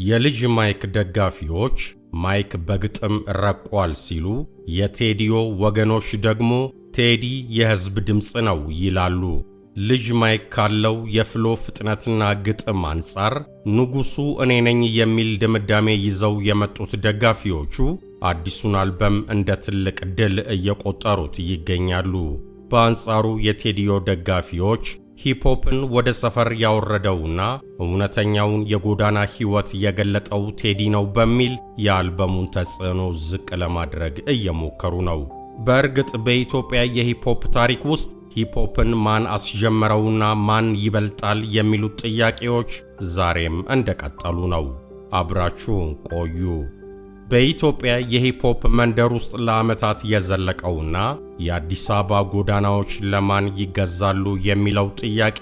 የልጅ ማይክ ደጋፊዎች ማይክ በግጥም ረቋል ሲሉ፣ የቴዲዮ ወገኖች ደግሞ ቴዲ የህዝብ ድምጽ ነው ይላሉ። ልጅ ማይክ ካለው የፍሎ ፍጥነትና ግጥም አንጻር ንጉሱ እኔ ነኝ የሚል ድምዳሜ ይዘው የመጡት ደጋፊዎቹ አዲሱን አልበም እንደ ትልቅ ድል እየቆጠሩት ይገኛሉ። በአንጻሩ የቴዲዮ ደጋፊዎች ሂፖፕን ወደ ሰፈር ያወረደውና እውነተኛውን የጎዳና ህይወት የገለጠው ቴዲ ነው በሚል የአልበሙን ተጽዕኖ ዝቅ ለማድረግ እየሞከሩ ነው። በእርግጥ በኢትዮጵያ የሂፖፕ ታሪክ ውስጥ ሂፖፕን ማን አስጀመረውና ማን ይበልጣል የሚሉት ጥያቄዎች ዛሬም እንደቀጠሉ ነው። አብራችሁን ቆዩ። በኢትዮጵያ የሂፖፕ መንደር ውስጥ ለዓመታት የዘለቀውና የአዲስ አበባ ጎዳናዎች ለማን ይገዛሉ የሚለው ጥያቄ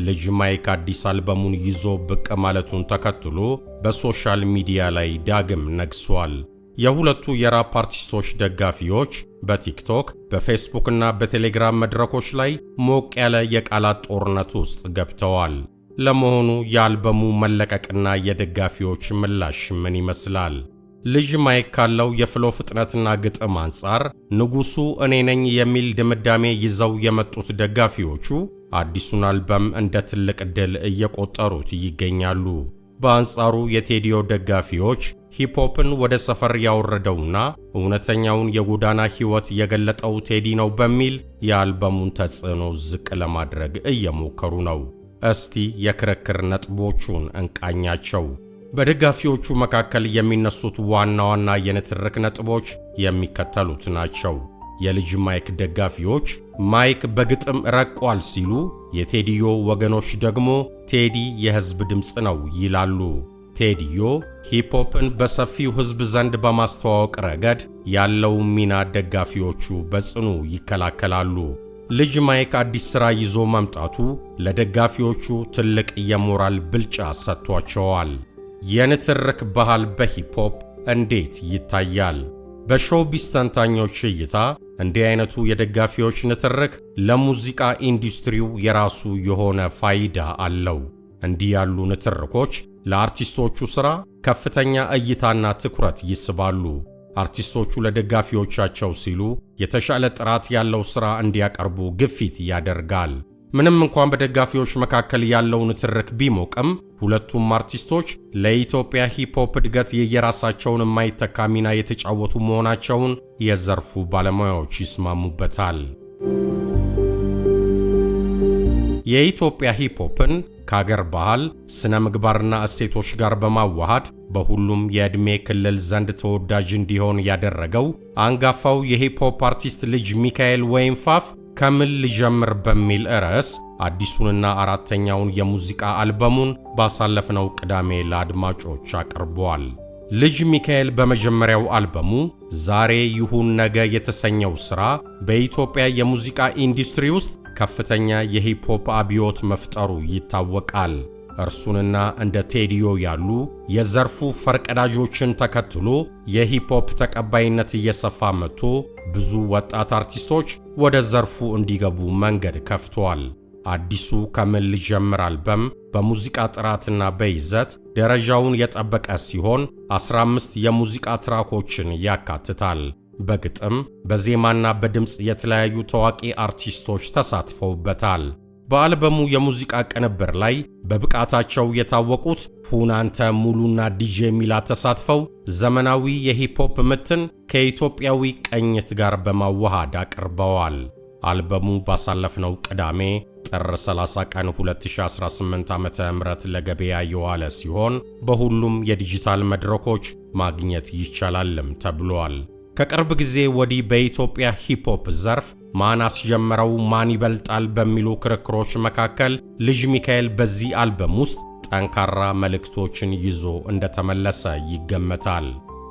ልጅ ማይክ አዲስ አልበሙን ይዞ ብቅ ማለቱን ተከትሎ በሶሻል ሚዲያ ላይ ዳግም ነግሷል። የሁለቱ የራፕ አርቲስቶች ደጋፊዎች በቲክቶክ፣ በፌስቡክ እና በቴሌግራም መድረኮች ላይ ሞቅ ያለ የቃላት ጦርነት ውስጥ ገብተዋል። ለመሆኑ የአልበሙ መለቀቅና የደጋፊዎች ምላሽ ምን ይመስላል? ልጅ ማይክ ካለው የፍሎ ፍጥነትና ግጥም አንጻር ንጉሱ እኔ ነኝ የሚል ድምዳሜ ይዘው የመጡት ደጋፊዎቹ አዲሱን አልበም እንደ ትልቅ ድል እየቆጠሩት ይገኛሉ። በአንጻሩ የቴዲዮ ደጋፊዎች ሂፖፕን ወደ ሰፈር ያወረደውና እውነተኛውን የጎዳና ህይወት የገለጠው ቴዲ ነው በሚል የአልበሙን ተጽዕኖ ዝቅ ለማድረግ እየሞከሩ ነው። እስቲ የክርክር ነጥቦቹን እንቃኛቸው። በደጋፊዎቹ መካከል የሚነሱት ዋና ዋና የንትርክ ነጥቦች የሚከተሉት ናቸው። የልጅ ማይክ ደጋፊዎች ማይክ በግጥም ረቋል ሲሉ፣ የቴዲዮ ወገኖች ደግሞ ቴዲ የህዝብ ድምጽ ነው ይላሉ። ቴዲዮ ሂፖፕን በሰፊው ህዝብ ዘንድ በማስተዋወቅ ረገድ ያለው ሚና ደጋፊዎቹ በጽኑ ይከላከላሉ። ልጅ ማይክ አዲስ ሥራ ይዞ መምጣቱ ለደጋፊዎቹ ትልቅ የሞራል ብልጫ ሰጥቷቸዋል። የንትርክ ባህል በሂፖፕ እንዴት ይታያል? በሾውቢዝ ተንታኞች እይታ እንዲህ አይነቱ የደጋፊዎች ንትርክ ለሙዚቃ ኢንዱስትሪው የራሱ የሆነ ፋይዳ አለው። እንዲህ ያሉ ንትርኮች ለአርቲስቶቹ ሥራ ከፍተኛ እይታና ትኩረት ይስባሉ። አርቲስቶቹ ለደጋፊዎቻቸው ሲሉ የተሻለ ጥራት ያለው ሥራ እንዲያቀርቡ ግፊት ያደርጋል። ምንም እንኳን በደጋፊዎች መካከል ያለው ንትርክ ቢሞቅም ሁለቱም አርቲስቶች ለኢትዮጵያ ሂፖፕ እድገት የየራሳቸውን የማይተካ ሚና የተጫወቱ መሆናቸውን የዘርፉ ባለሙያዎች ይስማሙበታል። የኢትዮጵያ ሂፖፕን ከአገር ባህል፣ ስነ ምግባርና እሴቶች ጋር በማዋሃድ በሁሉም የዕድሜ ክልል ዘንድ ተወዳጅ እንዲሆን ያደረገው አንጋፋው የሂፖፕ አርቲስት ልጅ ሚካኤል ወይም ፋፍ ከምን ልጀምር በሚል ርዕስ አዲሱንና አራተኛውን የሙዚቃ አልበሙን ባሳለፍነው ቅዳሜ ለአድማጮች አቅርቧል። ልጅ ሚካኤል በመጀመሪያው አልበሙ ዛሬ ይሁን ነገ የተሰኘው ሥራ በኢትዮጵያ የሙዚቃ ኢንዱስትሪ ውስጥ ከፍተኛ የሂፖፕ አብዮት መፍጠሩ ይታወቃል። እርሱንና እንደ ቴዲዮ ያሉ የዘርፉ ፈርቀዳጆችን ተከትሎ የሂፖፕ ተቀባይነት እየሰፋ መጥቶ ብዙ ወጣት አርቲስቶች ወደ ዘርፉ እንዲገቡ መንገድ ከፍቷል። አዲሱ ከምን ልጀምር አልበም በሙዚቃ ጥራትና በይዘት ደረጃውን የጠበቀ ሲሆን 15 የሙዚቃ ትራኮችን ያካትታል። በግጥም በዜማና በድምጽ የተለያዩ ታዋቂ አርቲስቶች ተሳትፈውበታል። በአልበሙ የሙዚቃ ቅንብር ላይ በብቃታቸው የታወቁት ሁናንተ ሙሉና ዲጄ ሚላ ተሳትፈው ዘመናዊ የሂፖፕ ምትን ከኢትዮጵያዊ ቅኝት ጋር በማዋሃድ አቅርበዋል። አልበሙ ባሳለፍነው ቅዳሜ ጥር 30 ቀን 2018 ዓ.ም ለገበያ የዋለ ሲሆን በሁሉም የዲጂታል መድረኮች ማግኘት ይቻላልም ተብሏል። ከቅርብ ጊዜ ወዲህ በኢትዮጵያ ሂፖፕ ዘርፍ ማን አስጀመረው ማን ይበልጣል በሚሉ ክርክሮች መካከል ልጅ ሚካኤል በዚህ አልበም ውስጥ ጠንካራ መልእክቶችን ይዞ እንደተመለሰ ይገመታል።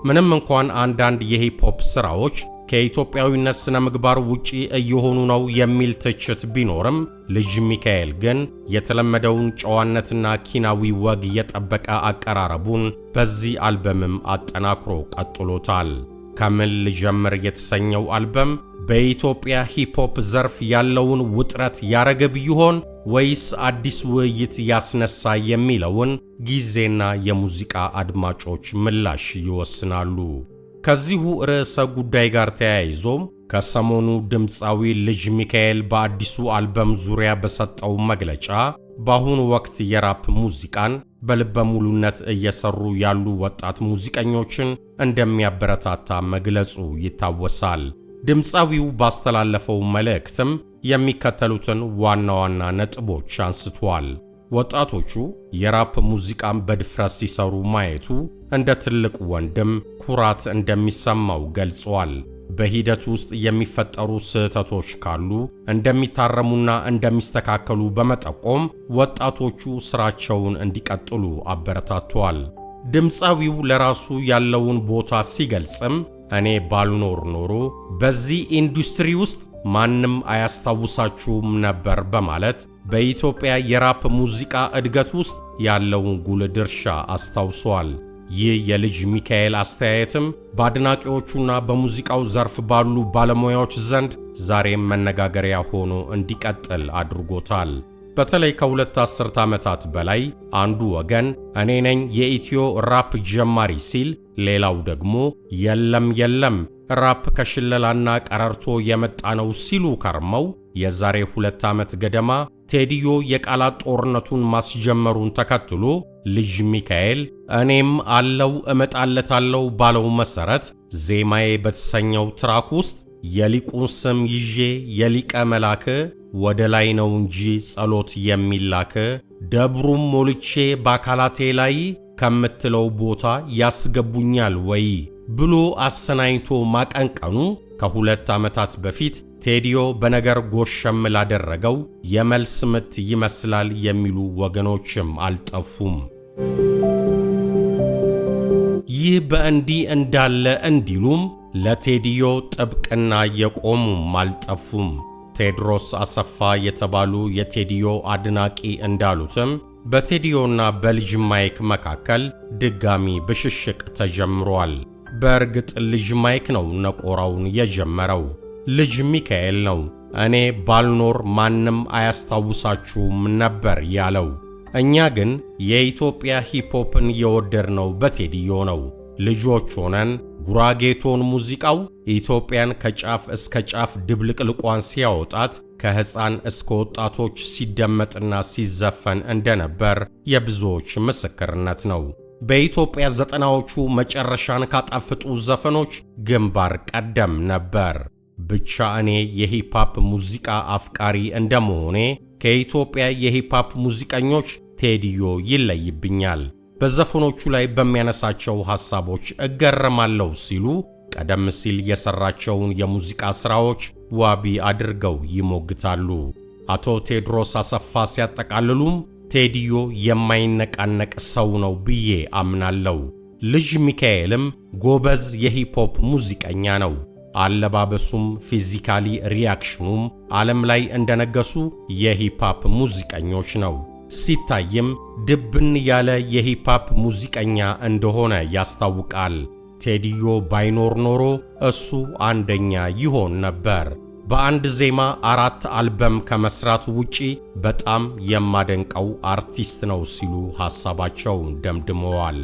ምንም እንኳን አንዳንድ የሂፖፕ ሥራዎች ከኢትዮጵያዊነት ስነ ምግባር ውጪ እየሆኑ ነው የሚል ትችት ቢኖርም ልጅ ሚካኤል ግን የተለመደውን ጨዋነትና ኪናዊ ወግ የጠበቀ አቀራረቡን በዚህ አልበምም አጠናክሮ ቀጥሎታል። ከምን ልጀምር የተሰኘው አልበም በኢትዮጵያ ሂፕሆፕ ዘርፍ ያለውን ውጥረት ያረገብ ይሆን ወይስ አዲስ ውይይት ያስነሳ የሚለውን ጊዜና የሙዚቃ አድማጮች ምላሽ ይወስናሉ። ከዚሁ ርዕሰ ጉዳይ ጋር ተያይዞም ከሰሞኑ ድምፃዊ ልጅ ሚካኤል በአዲሱ አልበም ዙሪያ በሰጠው መግለጫ በአሁኑ ወቅት የራፕ ሙዚቃን በልበ ሙሉነት እየሰሩ ያሉ ወጣት ሙዚቀኞችን እንደሚያበረታታ መግለጹ ይታወሳል። ድምፃዊው ባስተላለፈው መልእክትም የሚከተሉትን ዋና ዋና ነጥቦች አንስቷል። ወጣቶቹ የራፕ ሙዚቃን በድፍረት ሲሰሩ ማየቱ እንደ ትልቅ ወንድም ኩራት እንደሚሰማው ገልጿል። በሂደት ውስጥ የሚፈጠሩ ስህተቶች ካሉ እንደሚታረሙና እንደሚስተካከሉ በመጠቆም ወጣቶቹ ስራቸውን እንዲቀጥሉ አበረታቷል። ድምፃዊው ለራሱ ያለውን ቦታ ሲገልጽም እኔ ባልኖር ኖሮ በዚህ ኢንዱስትሪ ውስጥ ማንም አያስታውሳችሁም ነበር በማለት በኢትዮጵያ የራፕ ሙዚቃ እድገት ውስጥ ያለውን ጉልህ ድርሻ አስታውሷል። ይህ የልጅ ሚካኤል አስተያየትም በአድናቂዎቹና በሙዚቃው ዘርፍ ባሉ ባለሙያዎች ዘንድ ዛሬም መነጋገሪያ ሆኖ እንዲቀጥል አድርጎታል። በተለይ ከሁለት አስርት ዓመታት በላይ አንዱ ወገን እኔ ነኝ የኢትዮ ራፕ ጀማሪ ሲል፣ ሌላው ደግሞ የለም ራፕ ከሽለላና ቀረርቶ የመጣ ነው ሲሉ ከርመው የዛሬ 2 ዓመት ገደማ ቴዲዮ የቃላት ጦርነቱን ማስጀመሩን ተከትሎ ልጅ ሚካኤል እኔም አለው እመጣለታለው ባለው መሰረት ዜማዬ በተሰኘው ትራክ ውስጥ የሊቁን ስም ይዤ የሊቀ መላክ ወደ ላይ ነው እንጂ ጸሎት የሚላክ ደብሩም ሞልቼ በአካላቴ ላይ ከምትለው ቦታ ያስገቡኛል ወይ ብሎ አሰናይቶ ማቀንቀኑ ከ2 ዓመታት በፊት ቴዲዮ በነገር ጎሸም ላደረገው የመልስ ምት ይመስላል የሚሉ ወገኖችም አልጠፉም። ይህ በእንዲህ እንዳለ እንዲሉም ለቴዲዮ ጥብቅና የቆሙም አልጠፉም። ቴድሮስ አሰፋ የተባሉ የቴዲዮ አድናቂ እንዳሉትም በቴዲዮና በልጅ ማይክ መካከል ድጋሚ ብሽሽቅ ተጀምሯል። በእርግጥ ልጅ ማይክ ነው ነቆራውን የጀመረው፣ ልጅ ሚካኤል ነው እኔ ባልኖር ማንም አያስታውሳችሁም ነበር ያለው። እኛ ግን የኢትዮጵያ ሂፕሆፕን የወደድነው በቴዲዮ ነው። ልጆች ሆነን ጉራጌቶን ሙዚቃው ኢትዮጵያን ከጫፍ እስከ ጫፍ ድብልቅልቋን ሲያወጣት ከሕፃን እስከ ወጣቶች ሲደመጥና ሲዘፈን እንደነበር የብዙዎች ምስክርነት ነው። በኢትዮጵያ 90ዎቹ መጨረሻን ካጣፈጡ ዘፈኖች ግንባር ቀደም ነበር። ብቻ እኔ የሂፕሆፕ ሙዚቃ አፍቃሪ እንደመሆኔ ከኢትዮጵያ የሂፕሆፕ ሙዚቀኞች ቴዲዮ ይለይብኛል፣ በዘፈኖቹ ላይ በሚያነሳቸው ሐሳቦች እገረማለሁ ሲሉ ቀደም ሲል የሰራቸውን የሙዚቃ ሥራዎች ዋቢ አድርገው ይሞግታሉ። አቶ ቴድሮስ አሰፋ ሲያጠቃልሉም ቴዲዮ የማይነቃነቅ ሰው ነው ብዬ አምናለሁ። ልጅ ሚካኤልም ጎበዝ የሂፕሆፕ ሙዚቀኛ ነው። አለባበሱም ፊዚካሊ ሪያክሽኑም ዓለም ላይ እንደነገሱ የሂፕሆፕ ሙዚቀኞች ነው። ሲታይም ድብን ያለ የሂፕሆፕ ሙዚቀኛ እንደሆነ ያስታውቃል። ቴዲዮ ባይኖር ኖሮ እሱ አንደኛ ይሆን ነበር። በአንድ ዜማ 4 አልበም ከመስራት ውጪ በጣም የማደንቀው አርቲስት ነው ሲሉ ሐሳባቸውን ደምድመዋል።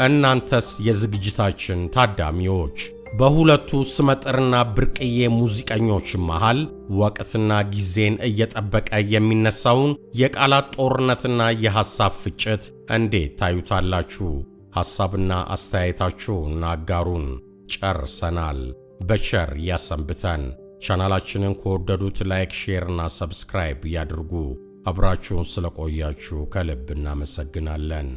እናንተስ የዝግጅታችን ታዳሚዎች በሁለቱ ስመጥርና ብርቅዬ ሙዚቀኞች መሃል ወቅትና ጊዜን እየጠበቀ የሚነሳውን የቃላት ጦርነትና የሐሳብ ፍጭት እንዴት ታዩታላችሁ? ሐሳብና አስተያየታችሁን አጋሩን። ጨርሰናል። በቸር ያሰንብተን። ቻናላችንን ከወደዱት ላይክ፣ ሼር እና ሰብስክራይብ ያድርጉ። አብራችሁን ስለቆያችሁ ከልብ እናመሰግናለን።